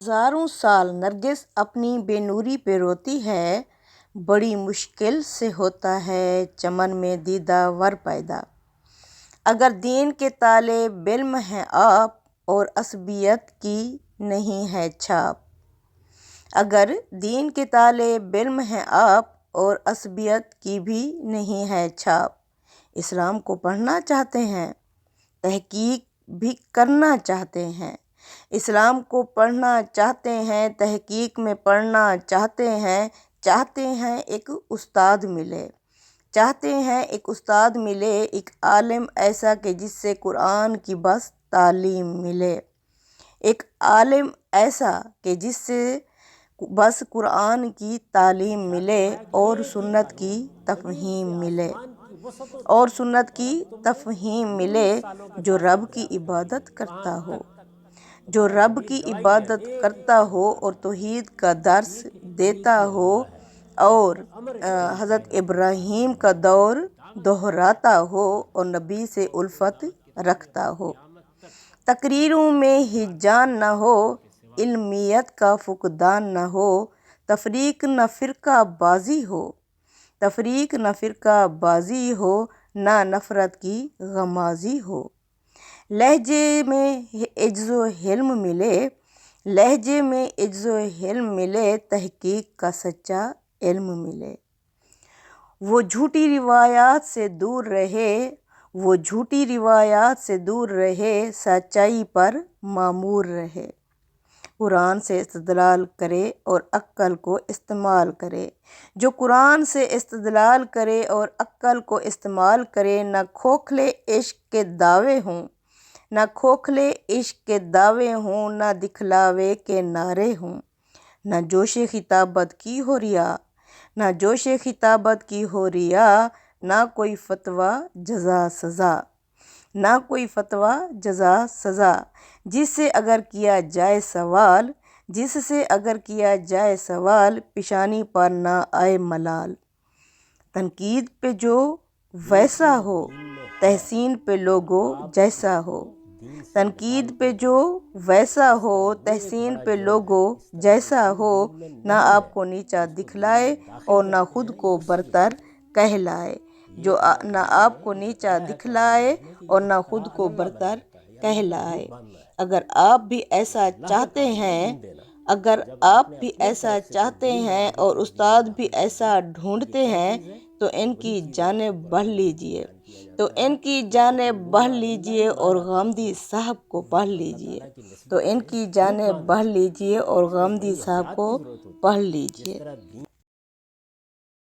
हज़ारों साल नरगिस अपनी बेनूरी पे रोती है, बड़ी मुश्किल से होता है चमन में दीदा वर पैदा। अगर दीन के तालिब इल्म हैं आप और असबियत की नहीं है छाप। अगर दीन के तालिब इल्म हैं आप और असबियत की भी नहीं है छाप। इस्लाम को पढ़ना चाहते हैं, तहकीक भी करना चाहते हैं। इस्लाम को पढ़ना चाहते हैं, तहकीक में पढ़ना चाहते हैं एक उस्ताद मिले। चाहते हैं एक उस्ताद मिले, एक आलिम ऐसा कि जिससे कुरान की बस तालीम मिले। एक आलिम ऐसा कि जिससे बस कुरान की तालीम मिले और सुन्नत की तफ़हीम मिले। और सुन्नत की तफ़हीम मिले, जो रब की इबादत करता हो, जो रब की इबादत करता हो और तौहीद का दर्स देता हो और हज़रत इब्राहीम का दौर दोहराता हो और नबी से उल्फत रखता हो। तकरीरों में हिजान न हो, इल्मियत का फुक़दान न हो, तफरीक न फ़िरका बाजी हो, तफरीक न फ़िरका बाजी हो, ना नफ़रत की गमाज़ी हो। लहजे में इज्ज़ो हिल्म मिले, लहजे में इज्ज़ो हिल्म मिले, तहकीक का सच्चा इल्म मिले। वो झूठी रिवायात से दूर रहे, वो झूठी रिवायात से दूर रहे, सच्चाई पर मामूर रहे। कुरान से इस्तदलाल करे और अक्ल को इस्तेमाल करे। जो कुरान से इस्तदलाल करे और अक्ल को इस्तेमाल करे, न खोखले इश्क के दावे हों, न खोखले इश्क के दावे हों, न दिखलावे के नारे हों। न जोशे खिताबत की हो रिया, न जोशे खिताबत की हो रिया, ना कोई फतवा जज़ा सज़ा, ना कोई फतवा जज़ा सज़ा। जिससे अगर किया जाए सवाल, जिससे अगर किया जाए सवाल, पेशानी पर ना आए मलाल। तनकीद पे जो वैसा हो, तहसीन पे लोगो जैसा हो। तनकीद पे जो वैसा हो, तहसीन पे लोगो जैसा हो, ना आपको नीचा दिखलाए और ना खुद को बरतर कहलाए। जो ना आपको नीचा दिखलाए और ना खुद को बरतर कहलाए। अगर आप भी ऐसा चाहते हैं, अगर आप भी ऐसा चाहते हैं और उस्ताद भी ऐसा ढूंढते हैं, तो इनकी जानिब बढ़ लीजिए, तो इनकी जानिब बढ़ लीजिए और गामदी साहब को पढ़ लीजिए, तो इनकी जानिब बढ़ लीजिए और गामदी साहब को पढ़ लीजिए।